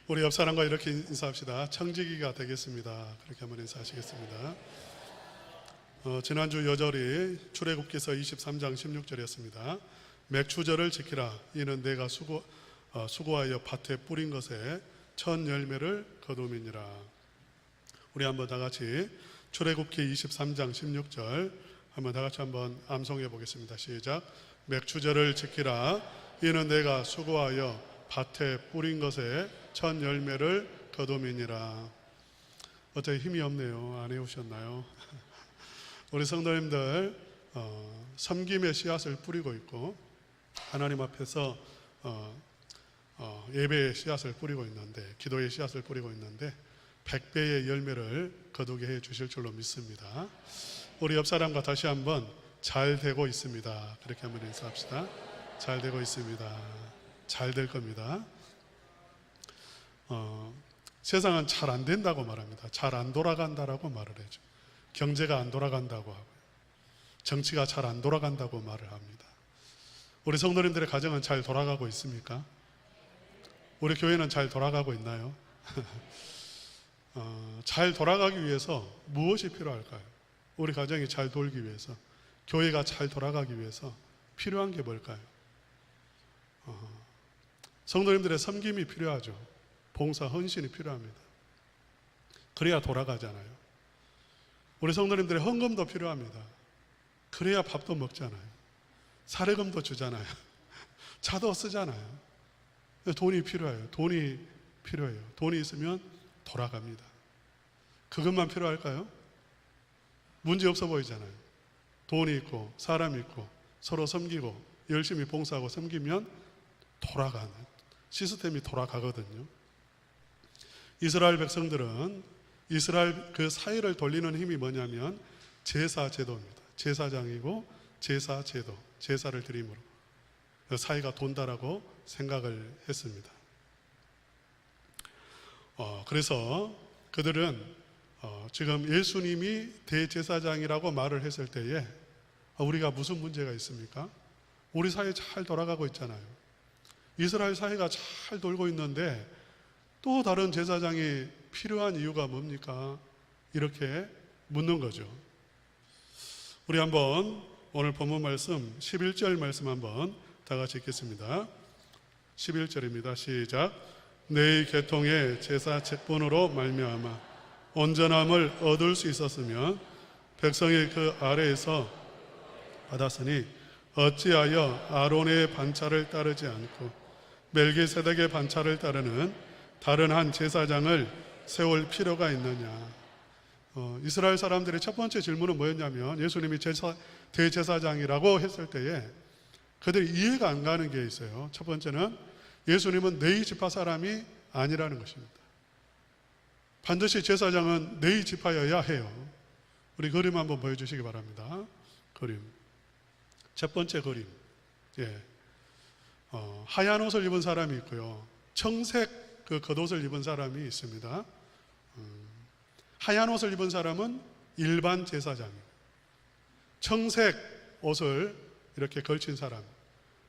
우리 옆 사람과 이렇게 인사합시다. 청지기가 되겠습니다. 그렇게 한번 인사하시겠습니다. 지난주 여절이 출애굽기서 23장 16절이었습니다. 맥추절을 지키라. 이는 내가 수고하여 밭에 뿌린 것에 첫 열매를 거두미니라. 우리 한번 다 같이 출애굽기 23장 16절 한번 다 같이 한번 암송해 보겠습니다. 시작. 맥추절을 지키라. 이는 내가 수고하여 밭에 뿌린 것에 첫 열매를 거두미니라. 어떻게 힘이 없네요. 안 해오셨나요? 우리 성도님들 섬김의 씨앗을 뿌리고 있고 하나님 앞에서 예배의 씨앗을 뿌리고 있는데, 기도의 씨앗을 뿌리고 있는데 100배의 열매를 거두게 해 주실 줄로 믿습니다. 우리 옆 사람과 다시 한번 잘 되고 있습니다. 그렇게 한번 인사합시다. 잘 되고 있습니다. 잘 될 겁니다. 세상은 잘 안 된다고 말합니다. 잘 안 돌아간다라고 말을 해죠. 경제가 안 돌아간다고 하고요. 정치가 잘 안 돌아간다고 말을 합니다. 우리 성도님들의 가정은 잘 돌아가고 있습니까? 우리 교회는 잘 돌아가고 있나요? 잘 돌아가기 위해서 무엇이 필요할까요? 우리 가정이 잘 돌기 위해서, 교회가 잘 돌아가기 위해서 필요한 게 뭘까요? 성도님들의 섬김이 필요하죠. 봉사, 헌신이 필요합니다. 그래야 돌아가잖아요. 우리 성도님들의 헌금도 필요합니다. 그래야 밥도 먹잖아요. 사례금도 주잖아요. 차도 쓰잖아요. 돈이 필요해요. 돈이 필요해요. 돈이 있으면 돌아갑니다. 그것만 필요할까요? 문제 없어 보이잖아요. 돈이 있고 사람이 있고 서로 섬기고 열심히 봉사하고 섬기면 돌아가는 시스템이 돌아가거든요. 이스라엘 백성들은 이스라엘 그 사회를 돌리는 힘이 뭐냐면 제사 제도입니다. 제사장이고 제사 제도, 제사를 드림으로 그 사회가 돈다라고 생각을 했습니다. 그래서 그들은 지금 예수님이 대제사장이라고 말을 했을 때에 우리가 무슨 문제가 있습니까? 우리 사회 잘 돌아가고 있잖아요. 이스라엘 사회가 잘 돌고 있는데 또 다른 제사장이 필요한 이유가 뭡니까? 이렇게 묻는 거죠. 우리 한번 오늘 본문 말씀 11절 말씀 한번 다 같이 읽겠습니다. 11절입니다. 시작. 내 계통의 제사 직분으로 말미암아 온전함을 얻을 수 있었으면 백성이 그 아래에서 받았으니 어찌하여 아론의 반차를 따르지 않고 멜기세덱의 반차를 따르는 다른 한 제사장을 세울 필요가 있느냐. 이스라엘 사람들의 첫 번째 질문은 뭐였냐면 예수님이 대제사장이라고 했을 때에 그들이 이해가 안 가는 게 있어요. 첫 번째는 예수님은 레위 지파 사람이 아니라는 것입니다. 반드시 제사장은 레위 지파여야 해요. 우리 그림 한번 보여주시기 바랍니다. 그림. 첫 번째 그림. 하얀 옷을 입은 사람이 있고요. 청색 그 겉옷을 입은 사람이 있습니다. 하얀 옷을 입은 사람은 일반 제사장이에요. 청색 옷을 이렇게 걸친 사람,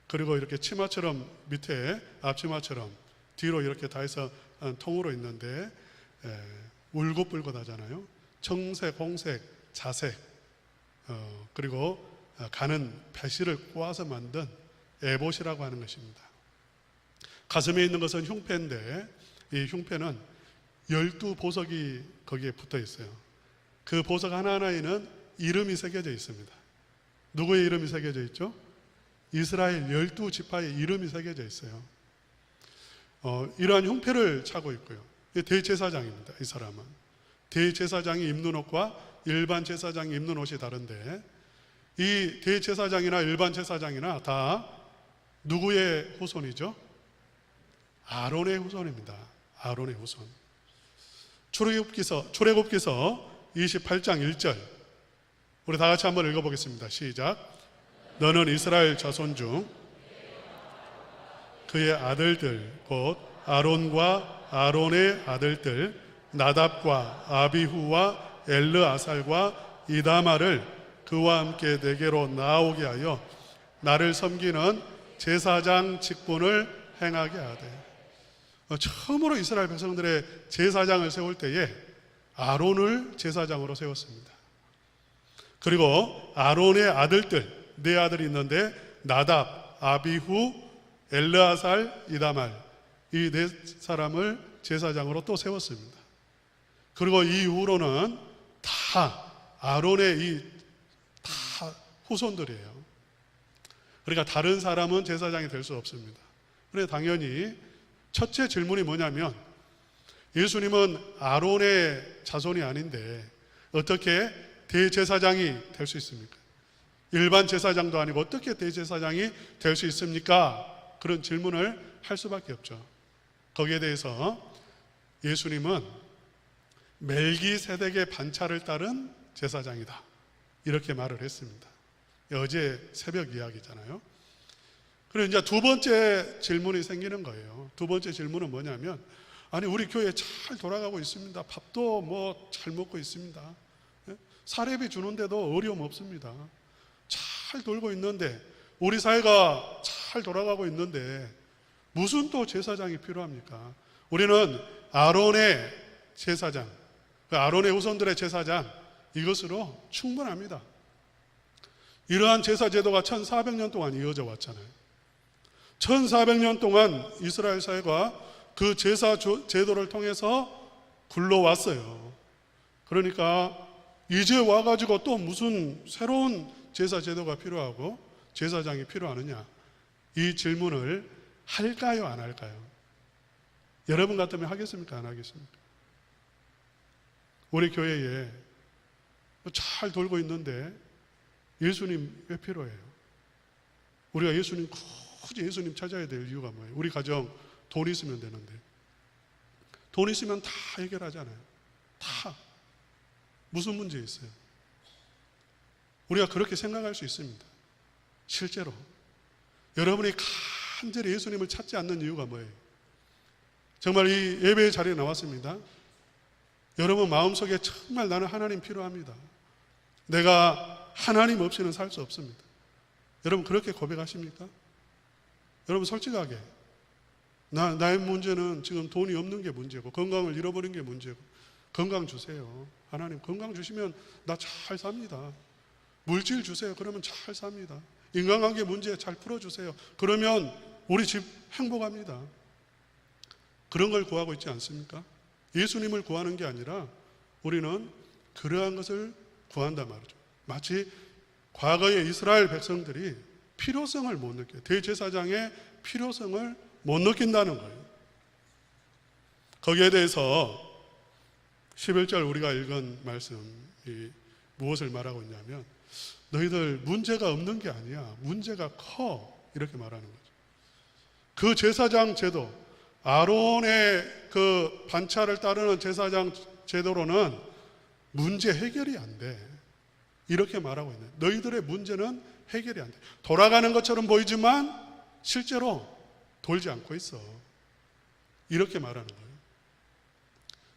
그리고 이렇게 치마처럼 밑에 앞치마처럼 뒤로 이렇게 다 해서 통으로 있는데 울긋불긋 하잖아요. 청색, 홍색, 자색, 그리고 가는 배실을 꼬아서 만든 에봇이라고 하는 것입니다. 가슴에 있는 것은 흉패인데 이 흉패는 12보석이 거기에 붙어 있어요. 그 보석 하나하나에는 이름이 새겨져 있습니다. 누구의 이름이 새겨져 있죠? 이스라엘 12지파의 이름이 새겨져 있어요. 이러한 흉패를 차고 있고요. 대제사장입니다. 이 사람은 대제사장이 입는 옷과 일반 제사장이 입는 옷이 다른데 이 대제사장이나 일반 제사장이나 다 누구의 후손이죠? 아론의 후손입니다. 아론의 후손. 출애굽기서 28장 1절 우리 다 같이 한번 읽어보겠습니다. 시작. 너는 이스라엘 자손 중 그의 아들들 곧 아론과 아론의 아들들 나답과 아비후와 엘르아살과 이다마를 그와 함께 내게로 나오게 하여 나를 섬기는 제사장 직분을 행하게 하되. 처음으로 이스라엘 백성들의 제사장을 세울 때에 아론을 제사장으로 세웠습니다. 그리고 아론의 아들들, 네 아들이 있는데 나답, 아비후, 엘르아살, 이다말, 이 네 사람을 제사장으로 또 세웠습니다. 그리고 이 이후로는 다 아론의 다 후손들이에요. 그러니까 다른 사람은 제사장이 될 수 없습니다. 그래서 당연히 첫째 질문이 뭐냐면, 예수님은 아론의 자손이 아닌데 어떻게 대제사장이 될 수 있습니까? 일반 제사장도 아니고 어떻게 대제사장이 될 수 있습니까? 그런 질문을 할 수밖에 없죠. 거기에 대해서 예수님은 멜기세덱의 반차를 따른 제사장이다, 이렇게 말을 했습니다. 어제 새벽 이야기잖아요. 그리고 이제 두 번째 질문이 생기는 거예요. 두 번째 질문은 뭐냐면, 아니 우리 교회 잘 돌아가고 있습니다. 밥도 뭐 잘 먹고 있습니다. 사례비 주는데도 어려움 없습니다. 잘 돌고 있는데, 우리 사회가 잘 돌아가고 있는데 무슨 또 제사장이 필요합니까? 우리는 아론의 제사장, 아론의 후손들의 제사장, 이것으로 충분합니다. 이러한 제사 제도가 1400년 동안 이어져 왔잖아요. 1400년 동안 이스라엘 사회가 그 제사 제도를 통해서 굴러왔어요. 그러니까 이제 와가지고 또 무슨 새로운 제사 제도가 필요하고 제사장이 필요하느냐, 이 질문을 할까요, 안 할까요? 여러분 같으면 하겠습니까, 안 하겠습니까? 우리 교회에 잘 돌고 있는데 예수님 왜 필요해요? 우리가 굳이 예수님 찾아야 될 이유가 뭐예요? 우리 가정 돈 있으면 되는데, 돈 있으면 다 해결하잖아요. 다. 무슨 문제 있어요? 우리가 그렇게 생각할 수 있습니다. 실제로 여러분이 간절히 예수님을 찾지 않는 이유가 뭐예요? 정말 이 예배의 자리에 나왔습니다. 여러분 마음속에 정말 나는 하나님 필요합니다. 내가 하나님 없이는 살 수 없습니다. 여러분 그렇게 고백하십니까? 여러분 솔직하게, 나의 문제는 지금 돈이 없는 게 문제고 건강을 잃어버린 게 문제고, 건강 주세요. 하나님 건강 주시면 나 잘 삽니다. 물질 주세요. 그러면 잘 삽니다. 인간관계 문제 잘 풀어주세요. 그러면 우리 집 행복합니다. 그런 걸 구하고 있지 않습니까? 예수님을 구하는 게 아니라 우리는 그러한 것을 구한단 말이죠. 마치 과거의 이스라엘 백성들이 필요성을 못 느껴요. 대제사장의 필요성을 못 느낀다는 거예요. 거기에 대해서 11절 우리가 읽은 말씀이 무엇을 말하고 있냐면, 너희들 문제가 없는 게 아니야, 문제가 커, 이렇게 말하는 거죠. 그 제사장 제도, 아론의 그 반차를 따르는 제사장 제도로는 문제 해결이 안 돼, 이렇게 말하고 있네. 너희들의 문제는 해결이 안 돼. 돌아가는 것처럼 보이지만 실제로 돌지 않고 있어, 이렇게 말하는 거예요.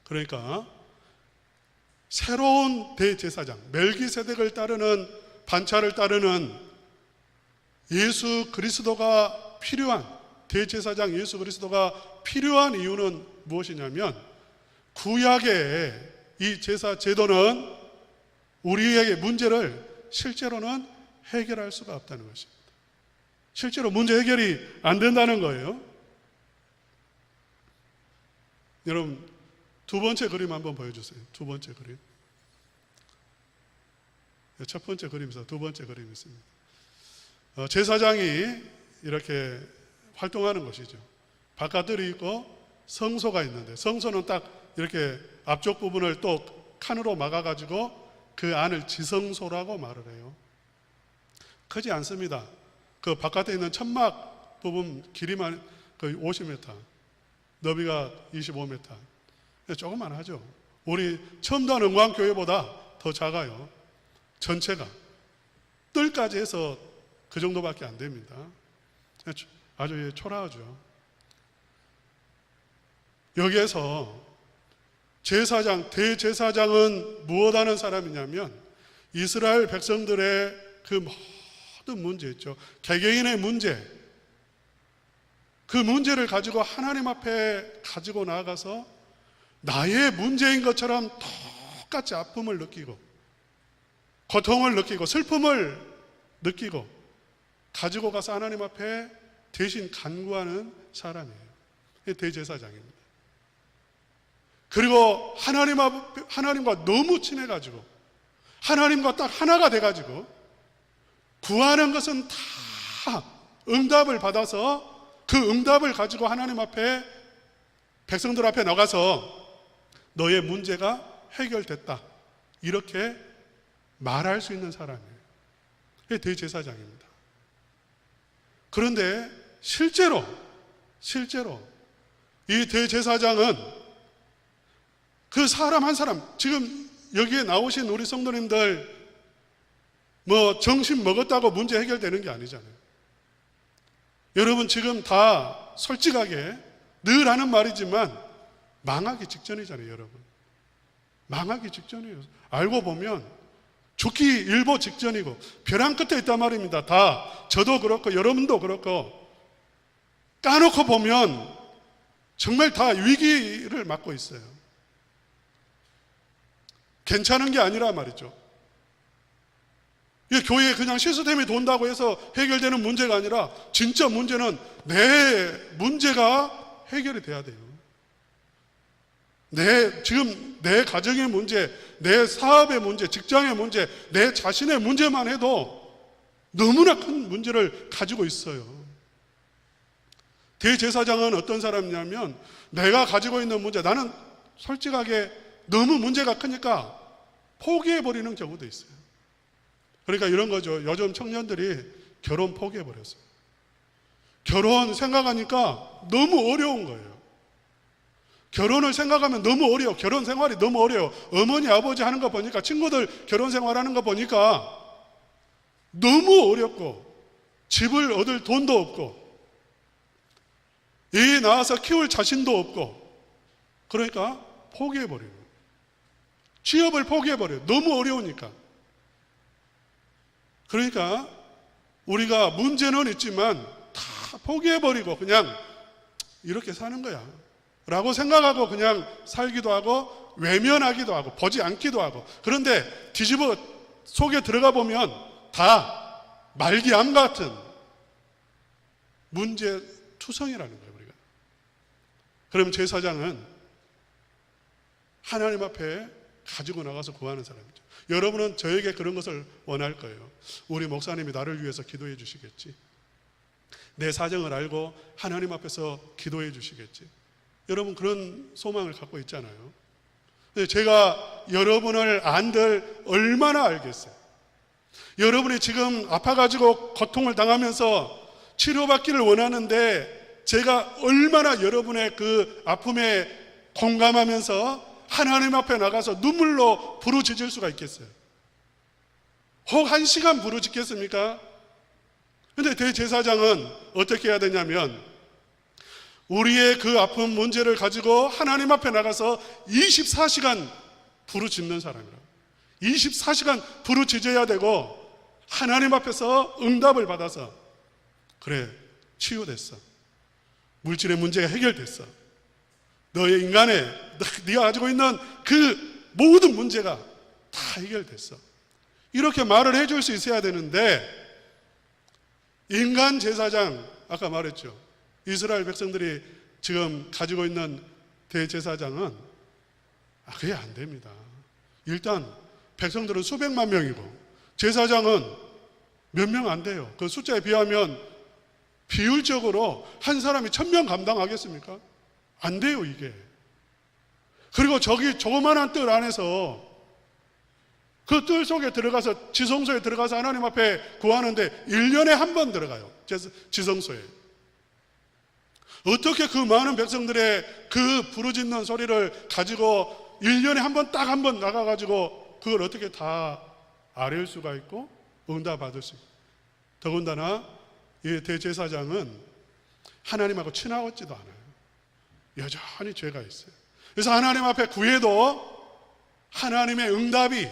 그러니까 새로운 대제사장, 멜기세덱을 따르는, 반차를 따르는 예수 그리스도가 필요한, 대제사장 예수 그리스도가 필요한 이유는 무엇이냐면, 구약의 이 제사 제도는 우리에게 문제를 실제로는 해결할 수가 없다는 것입니다. 실제로 문제 해결이 안 된다는 거예요. 여러분 두 번째 그림 한번 보여주세요. 두 번째 그림. 첫 번째 그림에서 두 번째 그림이 있습니다. 제사장이 이렇게 활동하는 것이죠. 바깥들이 있고 성소가 있는데, 성소는 딱 이렇게 앞쪽 부분을 또 칸으로 막아가지고 그 안을 지성소라고 말을 해요. 크지 않습니다. 그 바깥에 있는 천막 부분 길이만 거의 50m, 너비가 25m. 조금만 하죠. 우리 첨단 은광교회보다 더 작아요. 전체가 뜰까지 해서 그 정도밖에 안 됩니다. 아주 초라하죠. 여기에서 제사장, 대제사장은 무엇 하는 사람이냐면, 이스라엘 백성들의 그 모든 문제 있죠. 개개인의 문제, 그 문제를 가지고 하나님 앞에 가지고 나아가서 나의 문제인 것처럼 똑같이 아픔을 느끼고 고통을 느끼고 슬픔을 느끼고 가지고 가서 하나님 앞에 대신 간구하는 사람이에요. 대제사장입니다. 그리고 하나님과 너무 친해가지고 하나님과 딱 하나가 돼가지고 구하는 것은 다 응답을 받아서 그 응답을 가지고 하나님 앞에 백성들 앞에 나가서 너의 문제가 해결됐다 이렇게 말할 수 있는 사람이에요. 그게 대제사장입니다. 그런데 실제로 이 대제사장은 그 사람 한 사람, 지금 여기에 나오신 우리 성도님들 뭐 정신 먹었다고 문제 해결되는 게 아니잖아요. 여러분 지금 다 솔직하게 늘 하는 말이지만 망하기 직전이잖아요. 여러분 망하기 직전이에요. 알고 보면 죽기 일보 직전이고 벼랑 끝에 있단 말입니다. 다 저도 그렇고 여러분도 그렇고 까놓고 보면 정말 다 위기를 맞고 있어요. 괜찮은 게 아니라 말이죠. 교회에 그냥 시스템이 돈다고 해서 해결되는 문제가 아니라 진짜 문제는 내 문제가 해결이 돼야 돼요. 지금 내 가정의 문제, 내 사업의 문제, 직장의 문제, 내 자신의 문제만 해도 너무나 큰 문제를 가지고 있어요. 대제사장은 어떤 사람이냐면 내가 가지고 있는 문제, 나는 솔직하게 너무 문제가 크니까 포기해버리는 경우도 있어요. 그러니까 이런 거죠. 요즘 청년들이 결혼 포기해버렸어요. 결혼 생각하니까 너무 어려운 거예요. 결혼을 생각하면 너무 어려워. 결혼 생활이 너무 어려워. 어머니 아버지 하는 거 보니까, 친구들 결혼 생활하는 거 보니까 너무 어렵고 집을 얻을 돈도 없고 애 낳아서 키울 자신도 없고, 그러니까 포기해버려요. 취업을 포기해버려요. 너무 어려우니까. 그러니까 우리가 문제는 있지만 다 포기해버리고 그냥 이렇게 사는 거야 라고 생각하고 그냥 살기도 하고 외면하기도 하고 보지 않기도 하고, 그런데 뒤집어 속에 들어가 보면 다 말기암 같은 문제 투성이라는 거예요, 우리가. 그럼 제사장은 하나님 앞에 가지고 나가서 구하는 사람이죠. 여러분은 저에게 그런 것을 원할 거예요. 우리 목사님이 나를 위해서 기도해 주시겠지. 내 사정을 알고 하나님 앞에서 기도해 주시겠지. 여러분 그런 소망을 갖고 있잖아요. 근데 제가 여러분을 안들 얼마나 알겠어요. 여러분이 지금 아파가지고 고통을 당하면서 치료받기를 원하는데 제가 얼마나 여러분의 그 아픔에 공감하면서 하나님 앞에 나가서 눈물로 부르짖을 수가 있겠어요. 혹 1시간 부르짖겠습니까? 근데 대제사장은 어떻게 해야 되냐면 우리의 그 아픈 문제를 가지고 하나님 앞에 나가서 24시간 부르짖는 사람이라. 24시간 부르짖어야 되고 하나님 앞에서 응답을 받아서 그래, 치유됐어. 물질의 문제가 해결됐어. 너의 인간의 네가 가지고 있는 그 모든 문제가 다 해결됐어. 이렇게 말을 해줄 수 있어야 되는데 인간 제사장, 아까 말했죠. 이스라엘 백성들이 지금 가지고 있는 대제사장은 그게 안 됩니다. 일단 백성들은 수백만 명이고 제사장은 몇 명 안 돼요. 그 숫자에 비하면 비율적으로 한 사람이 1000명 감당하겠습니까? 안 돼요, 이게. 그리고 저기 조그만한 뜰 안에서 그 뜰 속에 들어가서 지성소에 들어가서 하나님 앞에 구하는데 1년에 한 번 들어가요. 지성소에. 어떻게 그 많은 백성들의 그 부르짖는 소리를 가지고 1년에 한 번 딱 한 번 나가가지고 그걸 어떻게 다 아뢰을 수가 있고 응답 받을 수 있고. 더군다나 이 대제사장은 하나님하고 친하지도 않아요. 여전히 죄가 있어요. 그래서 하나님 앞에 구해도 하나님의 응답이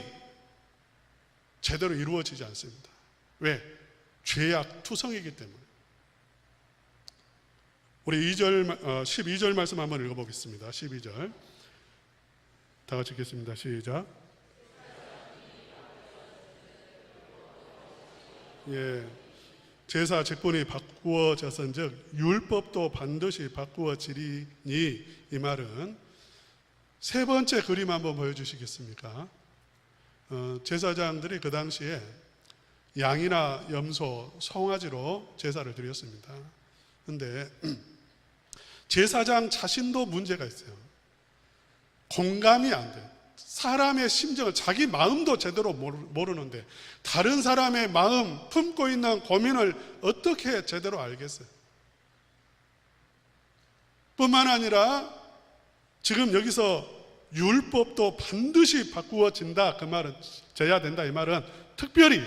제대로 이루어지지 않습니다. 왜? 죄악 투성이기 때문에. 우리 12절 말씀 한번 읽어보겠습니다. 12절 다 같이 읽겠습니다. 시작. 예, 제사 직분이 바꾸어졌은즉 율법도 반드시 바꾸어지리니, 이 말은 세 번째 그림 한번 보여주시겠습니까? 제사장들이 그 당시에 양이나 염소, 송아지로 제사를 드렸습니다. 그런데 제사장 자신도 문제가 있어요. 공감이 안 돼요. 사람의 심정을, 자기 마음도 제대로 모르는데 다른 사람의 마음, 품고 있는 고민을 어떻게 제대로 알겠어요? 뿐만 아니라 지금 여기서 율법도 반드시 바꾸어진다, 그 말은, 져야 된다, 이 말은 특별히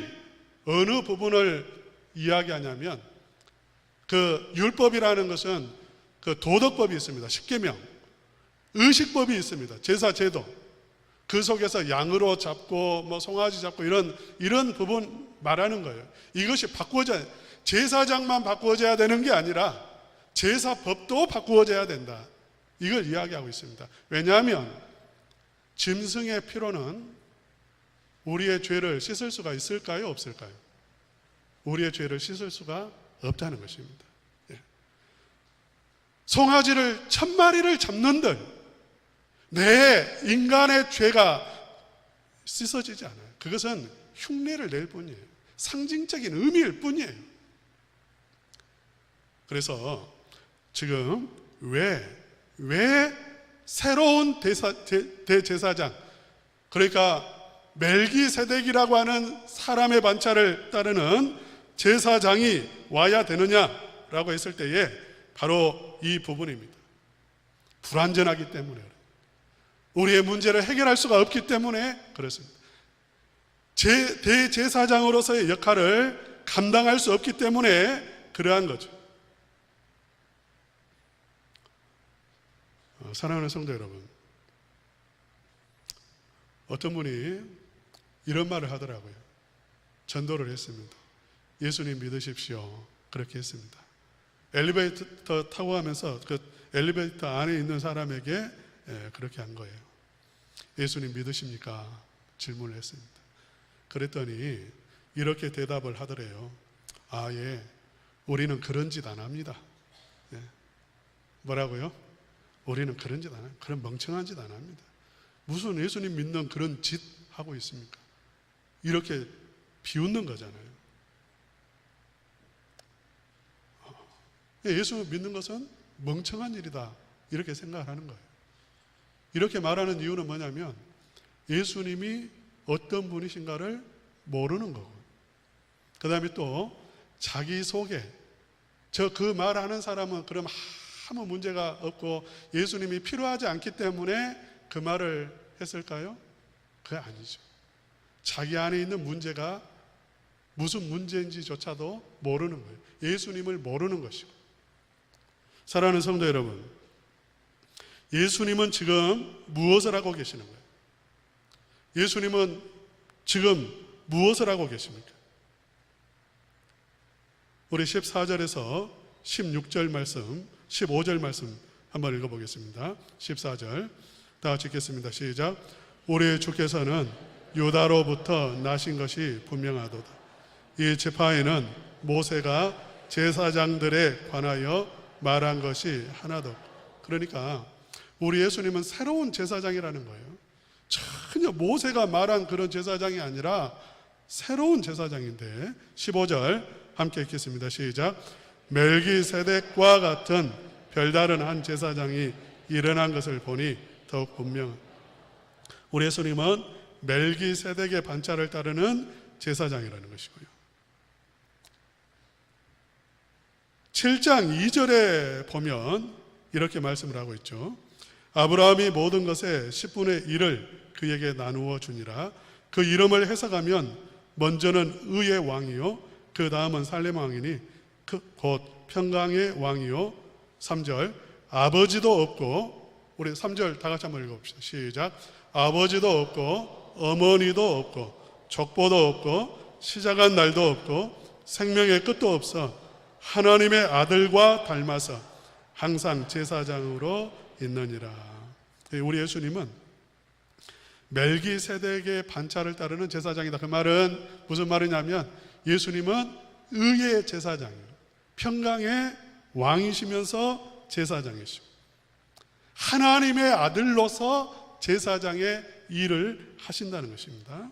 어느 부분을 이야기하냐면, 그 율법이라는 것은 그 도덕법이 있습니다. 십계명, 의식법이 있습니다. 제사 제도, 그 속에서 양으로 잡고 뭐 송아지 잡고 이런 부분 말하는 거예요. 이것이 바꾸어져야, 제사장만 바꾸어져야 되는 게 아니라 제사법도 바꾸어져야 된다, 이걸 이야기하고 있습니다. 왜냐하면 짐승의 피로는 우리의 죄를 씻을 수가 있을까요, 없을까요? 우리의 죄를 씻을 수가 없다는 것입니다. 송아지를 1000마리를 잡는들 내 인간의 죄가 씻어지지 않아요. 그것은 흉내를 낼 뿐이에요. 상징적인 의미일 뿐이에요. 그래서 지금 왜 새로운 대제사장, 그러니까 멜기세덱이라고 하는 사람의 반차를 따르는 제사장이 와야 되느냐라고 했을 때에 바로 이 부분입니다. 불완전하기 때문에, 우리의 문제를 해결할 수가 없기 때문에 그렇습니다. 대제사장으로서의 역할을 감당할 수 없기 때문에 그러한 거죠. 사랑하는 성도 여러분, 어떤 분이 이런 말을 하더라고요. 전도를 했습니다. 예수님 믿으십시오, 그렇게 했습니다. 엘리베이터 타고 가면서 그 엘리베이터 안에 있는 사람에게 그렇게 한 거예요. 예수님 믿으십니까? 질문을 했습니다. 그랬더니 이렇게 대답을 하더래요. 아, 예, 우리는 그런 짓 안 합니다. 예. 뭐라고요? 우리는 그런 짓 안 해요. 그런 멍청한 짓 안 합니다. 무슨 예수님 믿는 그런 짓 하고 있습니까? 이렇게 비웃는 거잖아요. 예수 믿는 것은 멍청한 일이다, 이렇게 생각하는 거예요. 이렇게 말하는 이유는 뭐냐면 예수님이 어떤 분이신가를 모르는 거고, 그 다음에 또 자기 속에 그 말하는 사람은 그럼 아무 문제가 없고 예수님이 필요하지 않기 때문에 그 말을 했을까요? 그게 아니죠. 자기 안에 있는 문제가 무슨 문제인지조차도 모르는 거예요. 예수님을 모르는 것이고. 사랑하는 성도 여러분, 예수님은 지금 무엇을 하고 계시는 거예요? 예수님은 지금 무엇을 하고 계십니까? 우리 14절에서 16절 말씀, 15절 말씀 한번 읽어보겠습니다. 14절 다 같이 읽겠습니다. 시작. 우리 주께서는 유다로부터 나신 것이 분명하도다. 이 지파에는 모세가 제사장들에 관하여 말한 것이 하나도 없고. 그러니까 우리 예수님은 새로운 제사장이라는 거예요. 전혀 모세가 말한 그런 제사장이 아니라 새로운 제사장인데, 15절 함께 읽겠습니다. 시작. 멜기세덱과 같은 별다른 한 제사장이 일어난 것을 보니 더욱 분명. 우리 예수님은 멜기세덱의 반차를 따르는 제사장이라는 것이고요. 7장 2절에 보면 이렇게 말씀을 하고 있죠. 아브라함이 모든 것의 10분의 1을 그에게 나누어 주니라. 그 이름을 해석하면 먼저는 의의 왕이요, 그 다음은 살렘 왕이니 곧 평강의 왕이요. 3절 아버지도 없고, 우리 3절 다 같이 한번 읽어봅시다. 시작. 아버지도 없고 어머니도 없고 족보도 없고 시작한 날도 없고 생명의 끝도 없어 하나님의 아들과 닮아서 항상 제사장으로 있느니라. 우리 예수님은 멜기세덱의 반차를 따르는 제사장이다. 그 말은 무슨 말이냐면 예수님은 의의 제사장이에요. 평강의 왕이시면서 제사장이시고 하나님의 아들로서 제사장의 일을 하신다는 것입니다.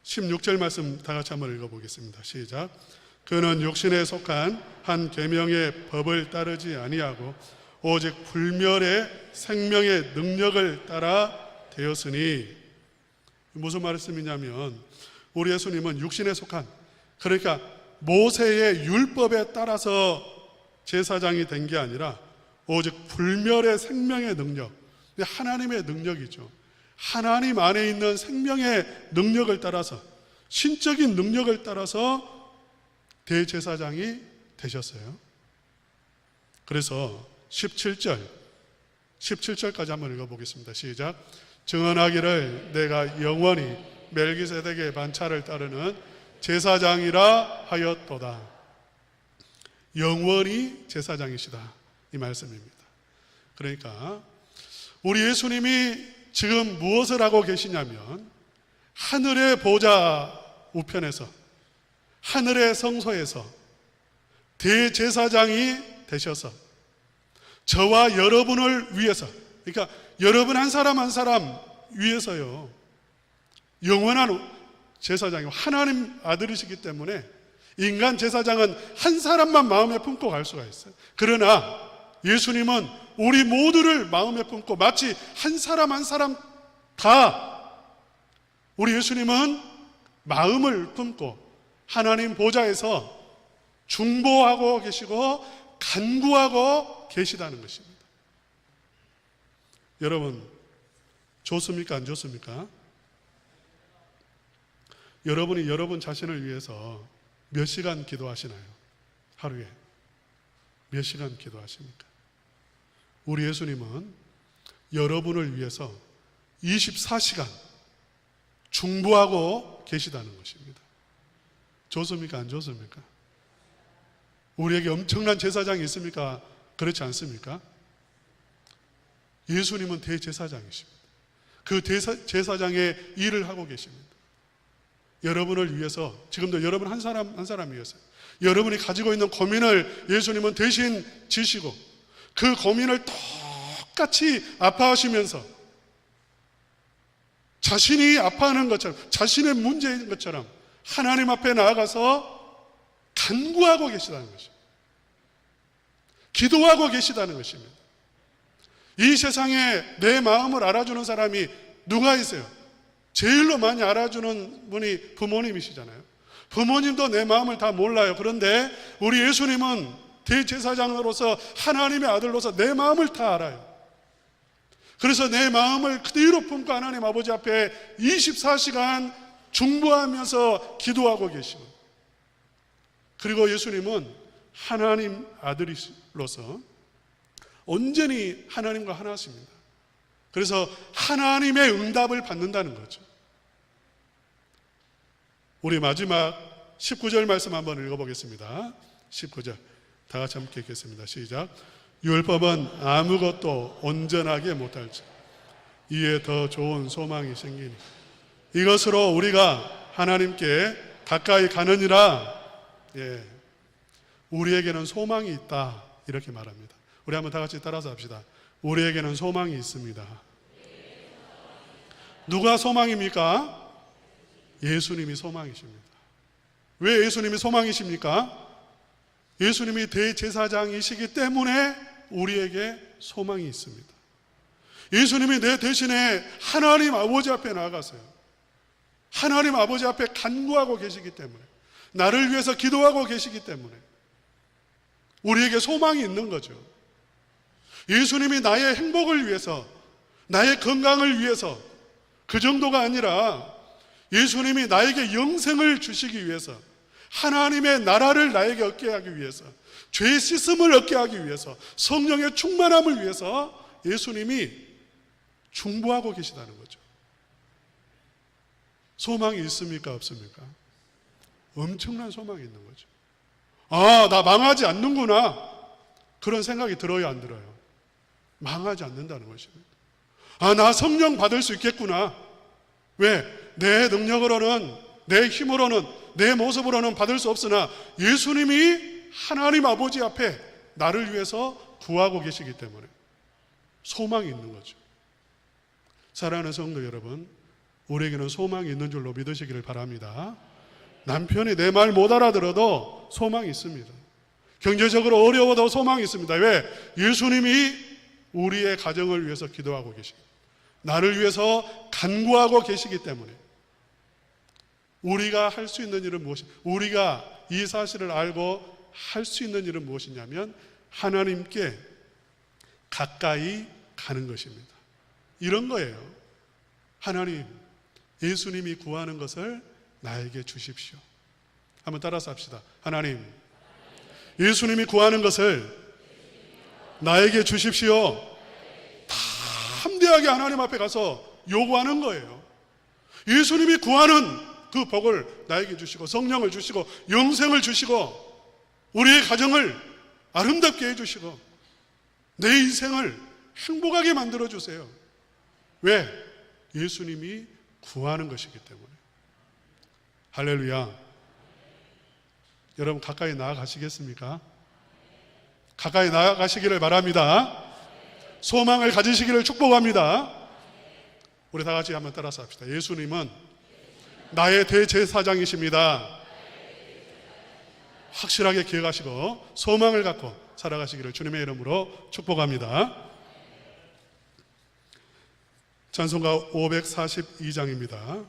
16절 말씀 다 같이 한번 읽어보겠습니다. 시작. 그는 육신에 속한 한 계명의 법을 따르지 아니하고 오직 불멸의 생명의 능력을 따라 되었으니, 무슨 말씀이냐면 우리 예수님은 육신에 속한, 그러니까 모세의 율법에 따라서 제사장이 된 게 아니라 오직 불멸의 생명의 능력, 하나님의 능력이죠. 하나님 안에 있는 생명의 능력을 따라서, 신적인 능력을 따라서 대제사장이 되셨어요. 그래서 17절까지 한번 읽어보겠습니다. 시작. 증언하기를 내가 영원히 멜기세덱의 반차를 따르는 제사장이라 하였도다. 영원히 제사장이시다, 이 말씀입니다. 그러니까 우리 예수님이 지금 무엇을 하고 계시냐면 하늘의 보좌 우편에서, 하늘의 성소에서 대제사장이 되셔서 저와 여러분을 위해서, 그러니까 여러분 한 사람 한 사람 위해서요, 영원한 제사장이 하나님 아들이시기 때문에 인간 제사장은 한 사람만 마음에 품고 갈 수가 있어요. 그러나 예수님은 우리 모두를 마음에 품고 마치 한 사람 한 사람 다, 우리 예수님은 마음을 품고 하나님 보좌에서 중보하고 계시고 간구하고 계시다는 것입니다. 여러분, 좋습니까? 안 좋습니까? 여러분이 여러분 자신을 위해서 몇 시간 기도하시나요? 하루에 몇 시간 기도하십니까? 우리 예수님은 여러분을 위해서 24시간 중보하고 계시다는 것입니다. 좋습니까? 안 좋습니까? 우리에게 엄청난 제사장이 있습니까? 그렇지 않습니까? 예수님은 대제사장이십니다. 그 제사장의 일을 하고 계십니다. 여러분을 위해서, 지금도 여러분 한 사람 한 사람 위해서 여러분이 가지고 있는 고민을 예수님은 대신 지시고 그 고민을 똑같이 아파하시면서 자신이 아파하는 것처럼, 자신의 문제인 것처럼 하나님 앞에 나아가서 간구하고 계시다는 것입니다. 기도하고 계시다는 것입니다. 이 세상에 내 마음을 알아주는 사람이 누가 있어요? 제일로 많이 알아주는 분이 부모님이시잖아요. 부모님도 내 마음을 다 몰라요. 그런데 우리 예수님은 대제사장으로서 하나님의 아들로서 내 마음을 다 알아요. 그래서 내 마음을 그대로 품고 하나님 아버지 앞에 24시간 중보하면서 기도하고 계시고, 그리고 예수님은 하나님 아들로서 온전히 하나님과 하나십니다. 그래서 하나님의 응답을 받는다는 거죠. 우리 마지막 19절 말씀 한번 읽어보겠습니다. 19절 다 같이 함께 읽겠습니다. 시작. 율법은 아무것도 온전하게 못할지 이에 더 좋은 소망이 생기니 이것으로 우리가 하나님께 가까이 가느니라. 예, 우리에게는 소망이 있다, 이렇게 말합니다. 우리 한번 다 같이 따라서 합시다. 우리에게는 소망이 있습니다. 누가 소망입니까? 예수님이 소망이십니다. 왜 예수님이 소망이십니까? 예수님이 대제사장이시기 때문에 우리에게 소망이 있습니다. 예수님이 내 대신에 하나님 아버지 앞에 나아가세요. 하나님 아버지 앞에 간구하고 계시기 때문에, 나를 위해서 기도하고 계시기 때문에 우리에게 소망이 있는 거죠. 예수님이 나의 행복을 위해서, 나의 건강을 위해서, 그 정도가 아니라 예수님이 나에게 영생을 주시기 위해서, 하나님의 나라를 나에게 얻게 하기 위해서, 죄 씻음을 얻게 하기 위해서, 성령의 충만함을 위해서 예수님이 중보하고 계시다는 거죠. 소망이 있습니까? 없습니까? 엄청난 소망이 있는 거죠. 아, 나 망하지 않는구나. 그런 생각이 들어요, 안 들어요? 망하지 않는다는 것입니다. 아, 나 성령 받을 수 있겠구나. 왜? 내 능력으로는, 내 힘으로는, 내 모습으로는 받을 수 없으나 예수님이 하나님 아버지 앞에 나를 위해서 구하고 계시기 때문에 소망이 있는 거죠. 사랑하는 성도 여러분, 우리에게는 소망이 있는 줄로 믿으시기를 바랍니다. 남편이 내 말 못 알아들어도 소망이 있습니다. 경제적으로 어려워도 소망이 있습니다. 왜? 예수님이 우리의 가정을 위해서 기도하고 계십니다. 나를 위해서 간구하고 계시기 때문에 우리가 할 수 있는 일은 무엇이? 우리가 이 사실을 알고 할 수 있는 일은 무엇이냐면 하나님께 가까이 가는 것입니다. 이런 거예요. 하나님, 예수님이 구하는 것을 나에게 주십시오. 한번 따라서 합시다. 하나님, 예수님이 구하는 것을 나에게 주십시오. 담대하게 하나님 앞에 가서 요구하는 거예요. 예수님이 구하는 그 복을 나에게 주시고 성령을 주시고 영생을 주시고 우리의 가정을 아름답게 해주시고 내 인생을 행복하게 만들어주세요. 왜? 예수님이 구하는 것이기 때문에. 할렐루야. 여러분 가까이 나아가시겠습니까? 가까이 나아가시기를 바랍니다. 소망을 가지시기를 축복합니다. 우리 다 같이 한번 따라서 합시다. 예수님은 나의 대제사장이십니다. 확실하게 기억하시고 소망을 갖고 살아가시기를 주님의 이름으로 축복합니다. 찬송가 542장입니다.